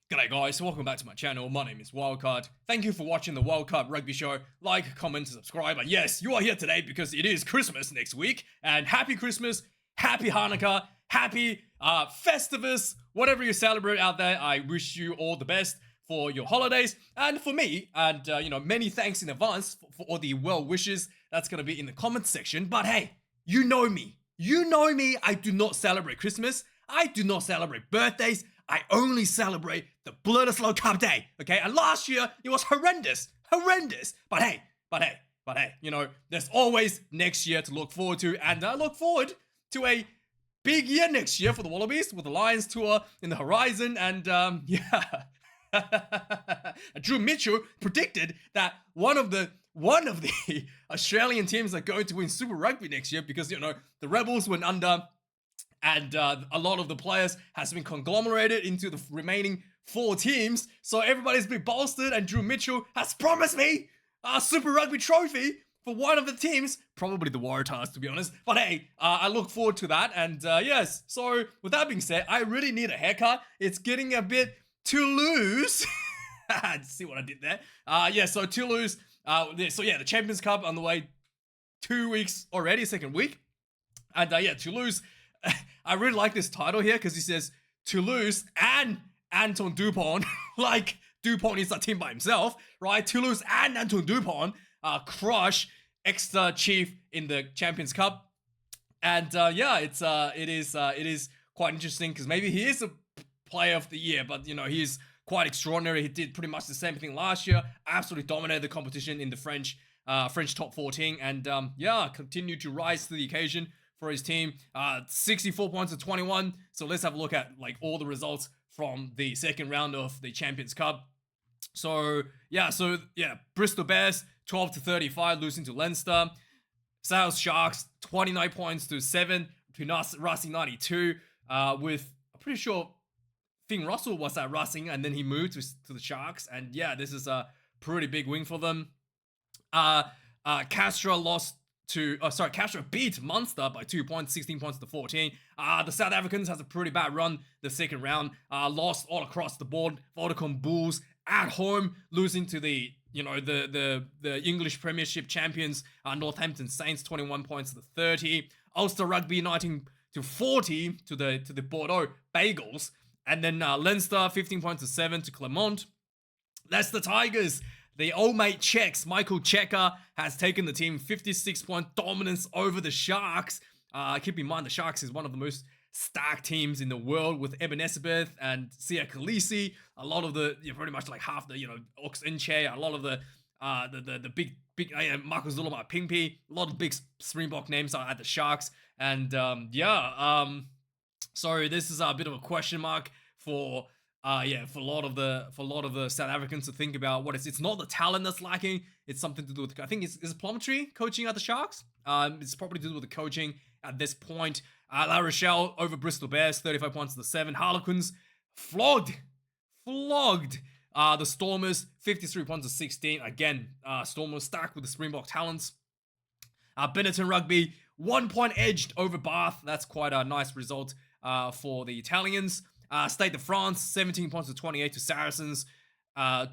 G'day guys, welcome back to my channel. My name is Wildkard. Thank you for watching the Wildkard Rugby Show. Like, comment, subscribe. And yes, you are here today because it is Christmas next week. And happy Christmas, happy Hanukkah, happy Festivus, whatever you celebrate out there. I wish you all the best for your holidays. And for me, and many thanks in advance for all the well wishes. That's going to be in the comments section. But hey, you know me. You know me. I do not celebrate Christmas. I do not celebrate birthdays. I only celebrate the Bledisloe Cup Day, okay? And last year, it was horrendous. But hey, there's always next year to look forward to. And I look forward to a big year next year for the Wallabies with the Lions tour in the horizon. And yeah, Drew Mitchell predicted that one of the Australian teams are going to win Super Rugby next year because, the Rebels went under. And a lot of the players has been conglomerated into the remaining 4 teams. So everybody's been bolstered, and Drew Mitchell has promised me a Super Rugby trophy for one of the teams. Probably the Waratahs, to be honest. But hey, I look forward to that. And yes, so with that being said, I really need a haircut. It's getting a bit too loose. See what I did there? So too loose. The Champions Cup on the way 2 weeks already, second week. And Toulouse. I really like this title here because he says Toulouse and Anton Dupont. Like Dupont is a team by himself, right? Toulouse and Anton Dupont crush Exeter Chief in the Champions Cup. And it is quite interesting because maybe he is a player of the year, but he is quite extraordinary. He did pretty much the same thing last year. Absolutely dominated the competition in the French top 14, and continued to rise to the occasion for his team. 64 points to 21. So let's have a look at all the results from the second round of the Champions Cup. So Bristol Bears 12 to 35, losing to Leinster. South Sharks 29 points to 7 to Racing 92. With I'm pretty sure Finn Russell was at Racing and then he moved to the Sharks. And this is a pretty big win for them. Castro beat Munster by 2 points, 16 points to 14. The South Africans has a pretty bad run the second round. Lost all across the board. Vodacom Bulls at home, losing to the English Premiership champions, Northampton Saints, 21 points to 30. Ulster Rugby 19 to 40 to the Bordeaux Bagels. And then Leinster 15 points to 7 to Clermont. That's the Tigers. The old mate Czechs, Michael Checker, has taken the team 56-point dominance over the Sharks. Keep in mind, the Sharks is one of the most stacked teams in the world with Eben Etzebeth and Sia Khaleesi. A lot of the, pretty much like half the, Ox Inche, a lot of the big Marcus Zulema Pingpi, a lot of big Springbok names are at the Sharks. And so this is a bit of a question mark for a lot of the South Africans to think about it's not the talent that's lacking. It's something to do with, I think is Plumtree coaching at the Sharks. It's probably to do with the coaching at this point. La Rochelle over Bristol Bears, 35 points to 7. Harlequins flogged the Stormers, 53 points to 16. Again, Stormers stacked with the Springbok talents. Benetton Rugby 1 point edged over Bath. That's quite a nice result for the Italians. Stade de France, 17 points to 28 to Saracens.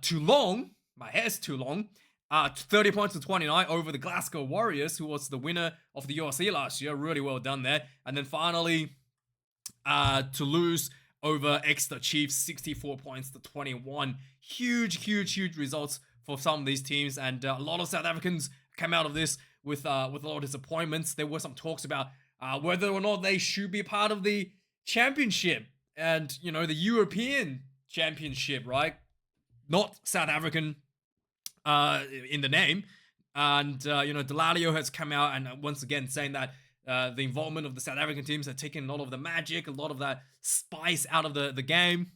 Toulon, my hair's too long, 30 points to 29 over the Glasgow Warriors, who was the winner of the URC last year. Really well done there. And then finally, Toulouse over Exeter Chiefs, 64 points to 21. Huge results for some of these teams. And a lot of South Africans came out of this with a lot of disappointments. There were some talks about whether or not they should be part of the championship. And, the European Championship, right? Not South African in the name. And, Delalio has come out and once again saying that the involvement of the South African teams have taken a lot of the magic, a lot of that spice out of the game.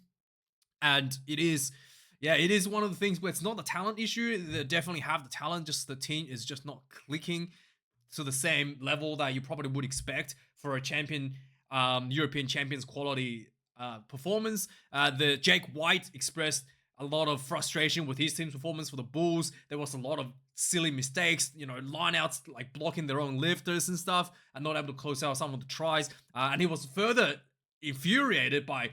And it is one of the things where it's not the talent issue. They definitely have the talent, just the team is just not clicking to the same level that you probably would expect for a European champions quality performance. The Jake White expressed a lot of frustration with his team's performance for the Bulls. There was a lot of silly mistakes, lineouts like blocking their own lifters and stuff, and not able to close out some of the tries. And he was further infuriated by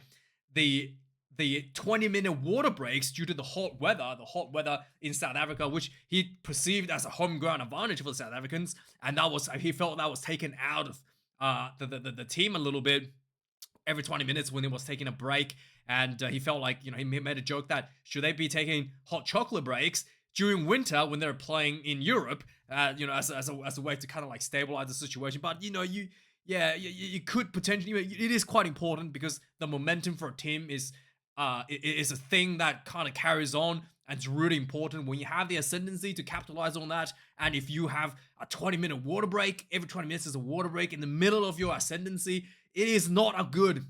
the the 20-minute water breaks due to the hot weather in South Africa, which he perceived as a home ground advantage for the South Africans, and he felt that was taken out of the team a little bit every 20 minutes when he was taking a break. And he felt like, he made a joke that should they be taking hot chocolate breaks during winter when they're playing in Europe, as a way to kind of like stabilize the situation. But you could potentially, it is quite important because the momentum for a team is a thing that kind of carries on, and it's really important when you have the ascendancy to capitalize on that. And if you have a 20-minute water break, every 20 minutes is a water break in the middle of your ascendancy, it is not a good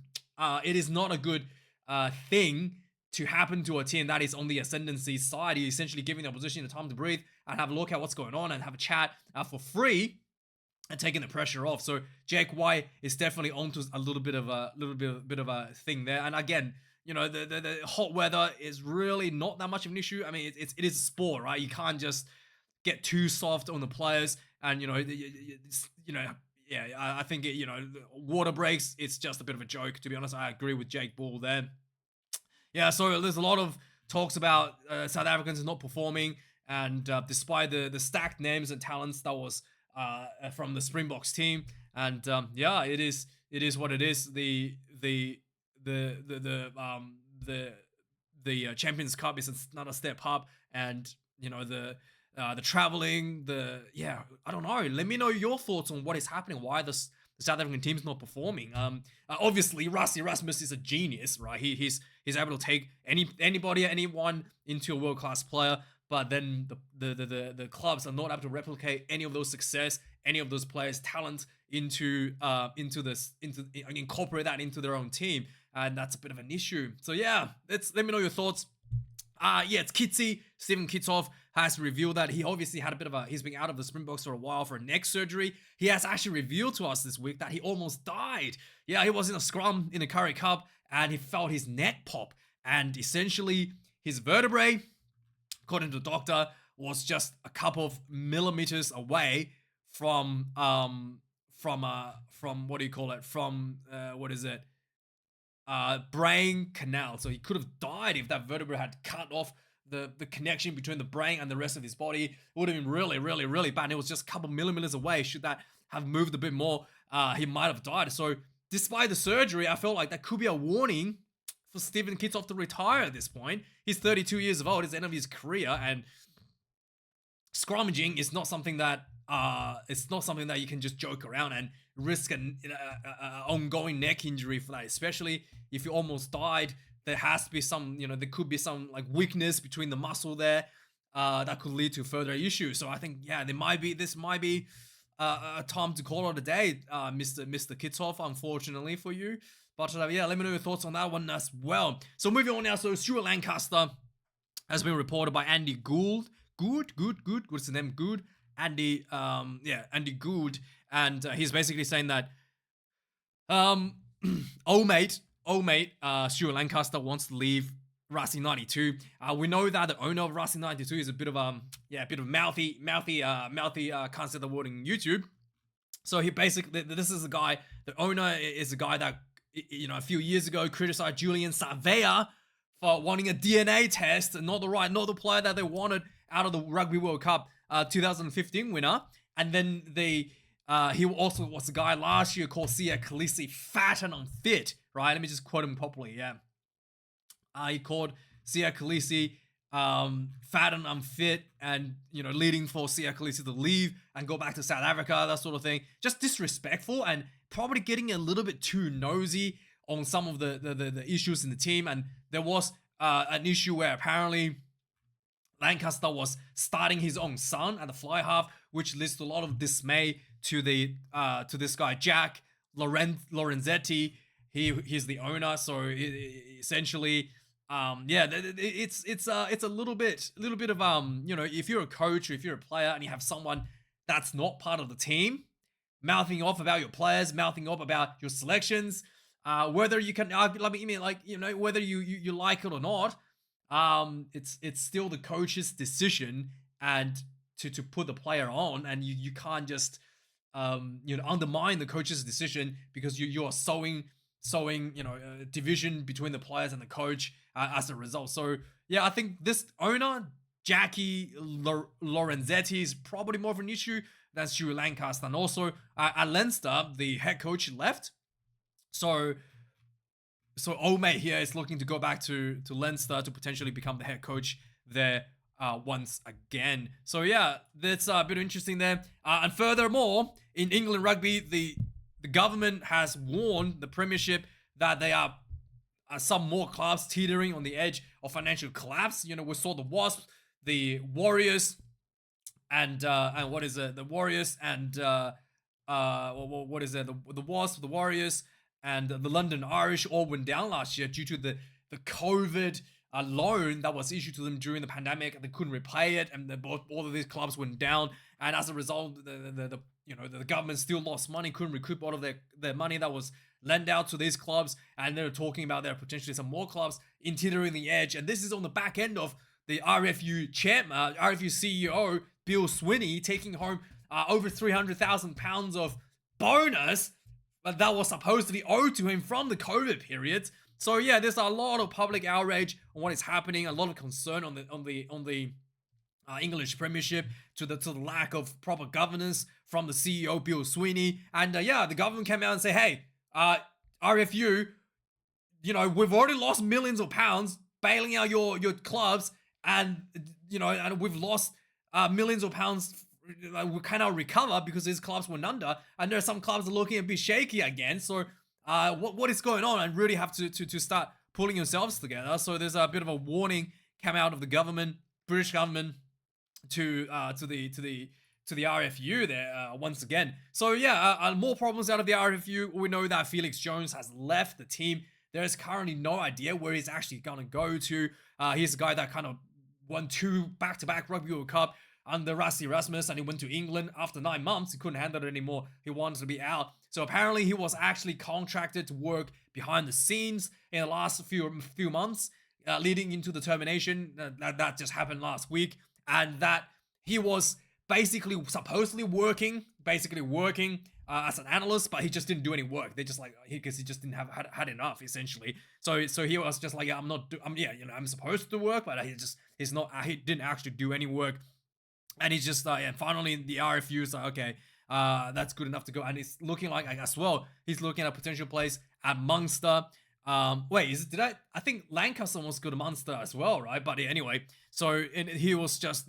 thing to happen to a team that is on the ascendancy side. You're essentially giving the opposition the time to breathe and have a look at what's going on and have a chat for free and taking the pressure off. So Jake White is definitely onto a little bit of a thing there. And again, the hot weather is really not that much of an issue. I mean, it is a sport, right? You can't just get too soft on the players, and I think water breaks, it's just a bit of a joke, to be honest. I agree with Jake Ball there. Yeah, so there's a lot of talks about South Africans not performing, and despite the stacked names and talents that was from the Springboks team, and it is what it is. The Champions Cup is another step up, and the traveling, I don't know. Let me know your thoughts on what is happening. Why the South African team's not performing. Obviously, Rassie Erasmus is a genius, right? He's able to take anyone into a world-class player, but then the clubs are not able to replicate any of those success, any of those players' talent into incorporate that into their own team, and that's a bit of an issue. So yeah, let me know your thoughts. It's Kitsy. Stephen Kitshoff has revealed that he obviously had he's been out of the Springboks for a while for a neck surgery. He has actually revealed to us this week that he almost died. Yeah, he was in a scrum in the Currie Cup and he felt his neck pop, and essentially his vertebrae, according to the doctor, was just a couple of millimeters away from what do you call it? Brain canal. So he could have died if that vertebra had cut off the connection between the brain and the rest of his body. It would have been really, really, really bad. And it was just a couple millimeters away. Should that have moved a bit more, he might have died. So despite the surgery, I felt like that could be a warning for Stephen Kitshoff to retire at this point. He's 32 years old. It's the end of his career, and scrummaging is not something that you can just joke around and risk an ongoing neck injury for that, especially if you almost died. There has to be there could be some like weakness between the muscle there that could lead to further issues. So I think, this might be a time to call it a day, Mr. Kitshoff, unfortunately for you. But let me know your thoughts on that one as well. So moving on now, so Stuart Lancaster has been reported by Andy Gould. Good. What's the name? Good. Andy Gould, and he's basically saying that old mate Stuart Lancaster wants to leave Rugby 92. We know that the owner of Rugby 92 is a bit of mouthy, can't say the word in YouTube. So he basically, this is the owner is a guy that a few years ago criticized Julian Savea for wanting a DNA test, and not the player that they wanted out of the Rugby World Cup 2015 winner. And then he also was the guy last year called Siya Kolisi fat and unfit, right? Let me just quote him properly, yeah. He called Siya Kolisi fat and unfit, and leading for Siya Kolisi to leave and go back to South Africa, that sort of thing. Just disrespectful, and probably getting a little bit too nosy on some of the issues in the team. And there was an issue where apparently Lancaster was starting his own son at the fly half, which leads to a lot of dismay to this guy Jack Lorenzetti. He's the owner, so essentially, it's a little bit of if you're a coach or if you're a player and you have someone that's not part of the team mouthing off about your players, mouthing off about your selections, whether you can, whether you like it or not. It's still the coach's decision, and to put the player on, and you can't just undermine the coach's decision because you are sowing sowing, division between the players and the coach as a result. So yeah, I think this owner, Jackie Lorenzetti, is probably more of an issue than Stuart Lancaster. And also at Leinster, the head coach left. So old mate here is looking to go back to Leinster to potentially become the head coach there once again. So yeah, that's a bit interesting there. And furthermore, in England rugby, the government has warned the Premiership that they are some more clubs teetering on the edge of financial collapse. We saw the Wasps, the Warriors, and what is it? The Warriors and what is it? The Wasps, the Warriors, and the London Irish all went down last year due to the COVID loan that was issued to them during the pandemic. They couldn't repay it, and all of these clubs went down. And as a result, the government still lost money, couldn't recoup all of their money that was lent out to these clubs. And they're talking about there potentially some more clubs in teetering the edge. And this is on the back end of the RFU chairman, RFU CEO Bill Sweeney taking home over £300,000 of bonus that was supposed to be owed to him from the COVID period. So yeah, there's a lot of public outrage on what is happening, a lot of concern on the English Premiership to the lack of proper governance from the CEO Bill Sweeney. And yeah, the government came out and say, hey, RFU, we've already lost millions of pounds bailing out your clubs, and and we've lost millions of pounds. We cannot recover because these clubs went under, and there are some clubs that are looking a bit shaky again. So what is going on? And really have to start pulling yourselves together. So there's a bit of a warning come out of the government, British government, to the RFU there once again. So yeah, more problems out of the RFU. We know that Felix Jones has left the team. There is currently no idea where he's actually gonna go to. He's a guy that kind of won 2 back-to-back Rugby World Cup under Rassie Erasmus, and he went to England after 9 months. He couldn't handle it anymore. He wanted to be out. So apparently he was actually contracted to work behind the scenes in the last few months, leading into the termination. That just happened last week, and that he was basically supposedly working as an analyst, but he just didn't do any work. They just because he just didn't have had enough, essentially. So he was just like, I'm supposed to work, but he didn't actually do any work. And he's just and finally the RFU is like, okay, that's good enough to go. And it's looking like, as well, he's looking at a potential place at Munster. I think Lancaster wants to go to Munster as well, right? But anyway, so he was just,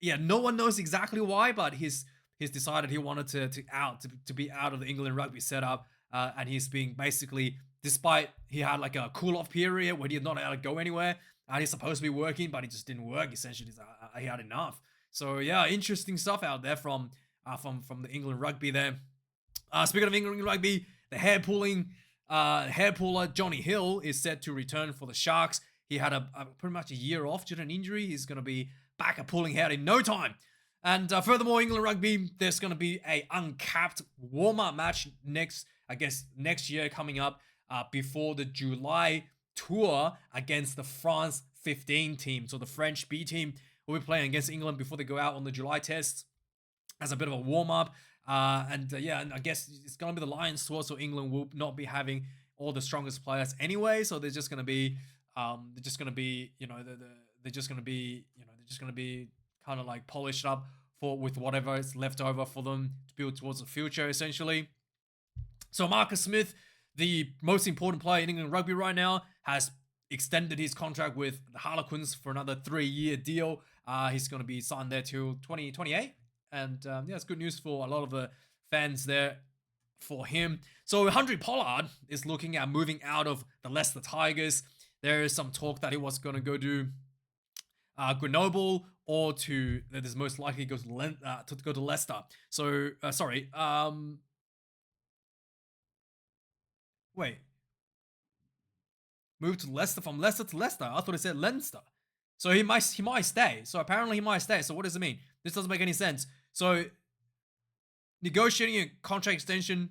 no one knows exactly why, but he's decided he wanted to be out of the England rugby setup, and he's being basically, despite he had like a cool off period where he had not able to go anywhere, and he's supposed to be working, but he just didn't work. Essentially, he had enough. So yeah, interesting stuff out there from the England rugby there. Speaking of England rugby, the hair puller Johnny Hill is set to return for the Sharks. He had pretty much a year off due to an injury. He's going to be back at pulling hair in no time. And furthermore, England rugby, there's going to be a uncapped warm-up match next year coming up before the July tour against the France 15 team. So the French B team will be playing against England before they go out on the July test as a bit of a warm-up. And I guess it's going to be the Lions tour, so England will not be having all the strongest players anyway. So they're just going to be kind of like polished up with whatever is left over for them to build towards the future, essentially. So Marcus Smith, the most important player in England rugby right now, has extended his contract with the Harlequins for another 3-year deal. He's going to be signed there till 2028. And it's good news for a lot of the fans there for him. So Handré Pollard is looking at moving out of the Leicester Tigers. There is some talk that he was going to go to Grenoble, or that is most likely to go to Leicester. So, wait. Move to Leicester, from Leicester to Leicester. I thought it said Leinster. So he might stay. So apparently he might stay. So what does it mean? This doesn't make any sense. So negotiating a contract extension.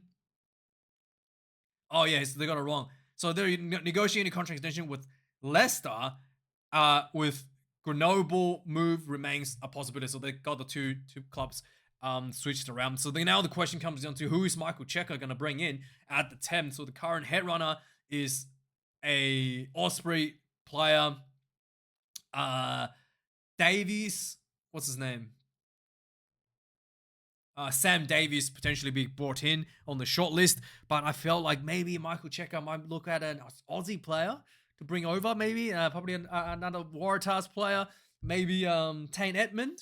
Oh yeah, so they got it wrong. So they're negotiating a contract extension with Leicester. With Grenoble move remains a possibility. So they got the two clubs switched around. So now the question comes down to who is Michael Cheika going to bring in at the 10th. So the current head runner is a Osprey player, Davies. What's his name? Sam Davies potentially be brought in on the short list, but I felt like maybe Michael Cheika might look at an Aussie player to bring over, maybe probably another Waratahs player, maybe Tane Edmund,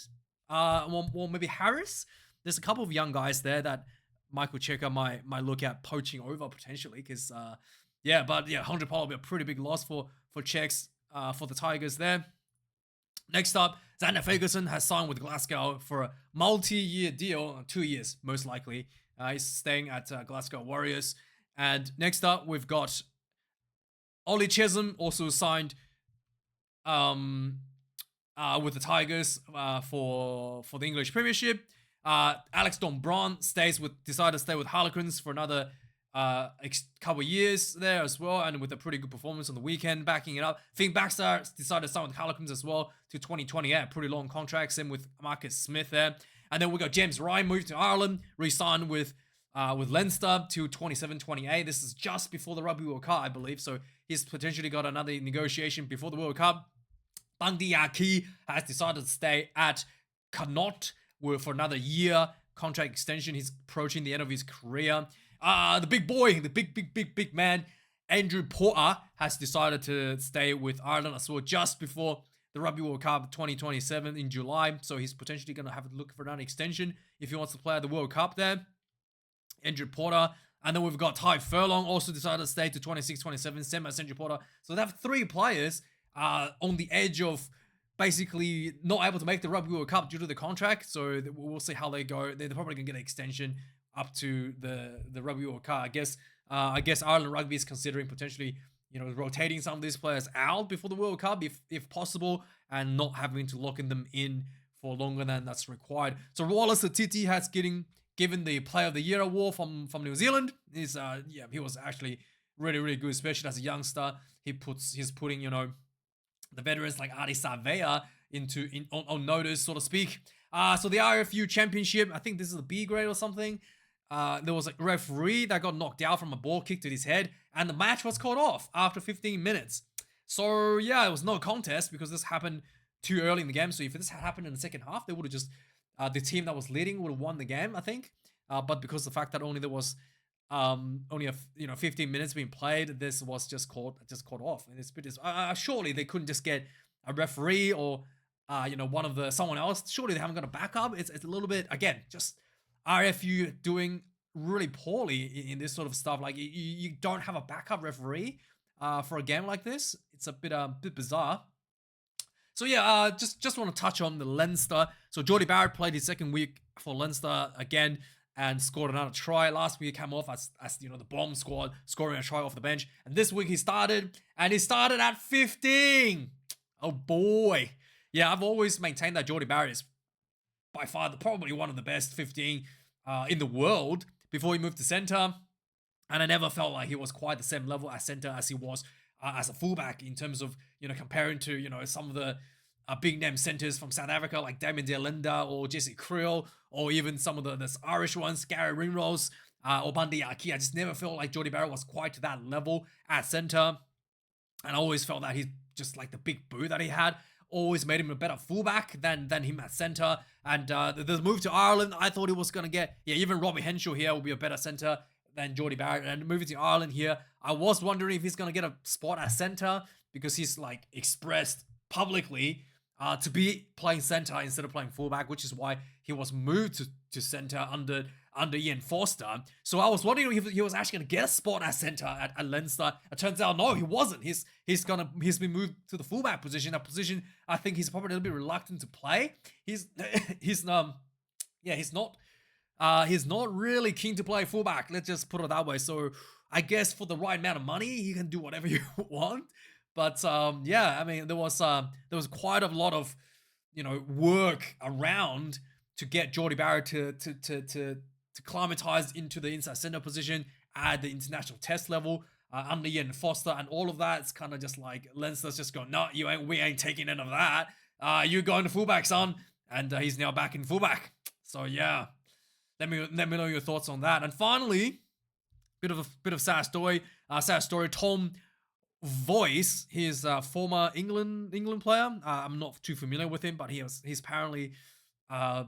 or maybe Harris. There's a couple of young guys there that Michael Cheika might look at poaching over potentially, because yeah, but yeah, 100 will be a pretty big loss for Czechs, for the Tigers there. Next up, Xander Ferguson has signed with Glasgow for a multi-year deal, 2 years most likely. He's staying at Glasgow Warriors. And next up, we've got Ollie Chisholm, also signed with the Tigers for the English Premiership. Alex Dombron decided to stay with Harlequins for another couple of years there as well, and with a pretty good performance on the weekend, backing it up. Finn Baxter decided to sign with Harlequins as well to 2020. Yeah, pretty long contract. Same with Marcus Smith there. And then we got James Ryan moved to Ireland, re-signed with Leinster to 27-28. This is just before the Rugby World Cup, I believe. So he's potentially got another negotiation before the World Cup. Bangdi Aki has decided to stay at Connacht for another year contract extension. He's approaching the end of his career. The big boy, the big man, Andrew Porter has decided to stay with Ireland as well just before the Rugby World Cup 2027 in July. So he's potentially going to have to look for another extension if he wants to play at the World Cup there. Andrew Porter. And then we've got Ty Furlong also decided to stay to 26-27, same as Andrew Porter. So they have 3 players on the edge of basically not able to make the Rugby World Cup due to the contract. So we'll see how they go. They're probably going to get an extension up to the Rugby World Cup. I guess Ireland Rugby is considering potentially, rotating some of these players out before the World Cup if possible, and not having to lock them in for longer than that's required. So Wallace Atiti has given the Player of the Year award from New Zealand. He was actually really good, especially as a youngster. He's putting the veterans like Adi Savea on notice, so to speak. So the RFU Championship, I think this is a B grade or something. There was a referee that got knocked out from a ball kick to his head, and the match was called off after 15 minutes. So yeah, it was no contest because this happened too early in the game. So if this had happened in the second half, they would have just the team that was leading would have won the game, I think. But because of the fact that there was only 15 minutes being played, this was just called off. And it's surely they couldn't just get a referee or someone else. Surely they haven't got a backup. It's a little bit, again, just RFU doing really poorly in this sort of stuff. Like you don't have a backup referee for a game like this. It's a bit bizarre. So yeah, just want to touch on the Leinster. So Jordie Barrett played his second week for Leinster again and scored another try. Last week he came off as the bomb squad, scoring a try off the bench. And this week he started at 15. Oh boy. Yeah, I've always maintained that Jordie Barrett is by far probably one of the best 15 in the world before he moved to centre. And I never felt like he was quite the same level as centre as he was as a fullback in terms of, comparing to, some of the big name centres from South Africa like Damien de Linda or Jesse Kriel, or even some of the Irish ones, Gary Ringrose or Bangdi Aki. I just never felt like Jordie Barrett was quite to that level at centre. And I always felt that he's just like the big boo that he had always made him a better fullback than him at centre. And the move to Ireland, I thought he was going to get, even Robbie Henshaw here will be a better centre than Jordie Barrett. And moving to Ireland here, I was wondering if he's going to get a spot at centre because he's like expressed publicly to be playing centre instead of playing fullback, which is why he was moved to centre under Ian Forster. So I was wondering if he was actually going to get a spot at centre at Leinster. It turns out no, he wasn't. He's been moved to the fullback position. A position I think he's probably a little bit reluctant to play. He's not really keen to play fullback. Let's just put it that way. So I guess for the right amount of money, you can do whatever you want. But I mean, there was quite a lot of work around to get Jordie Barrett to climatize into the inside centre position at the international test level under Ian Foster, and all of that. It's kind of just like Leinster's just going, no, we ain't taking any of that. You're going to fullback, son, and he's now back in fullback. So yeah, let me know your thoughts on that. And finally, bit of sad story. Tom Voice, he's a former England player. I'm not too familiar with him, but he's apparently uh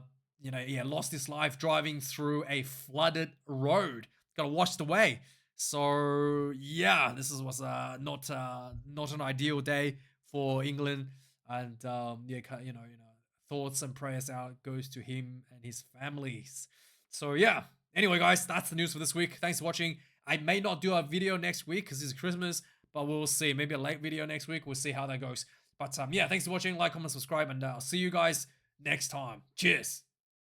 lost his life driving through a flooded road. Got washed away. So yeah, was not an ideal day for England, and thoughts and prayers out goes to him and his families. So yeah. Anyway, guys, that's the news for this week. Thanks for watching. I may not do a video next week because it's Christmas, but we'll see. Maybe a late video next week. We'll see how that goes. But yeah, thanks for watching. Like, comment, subscribe, and I'll see you guys next time. Cheers.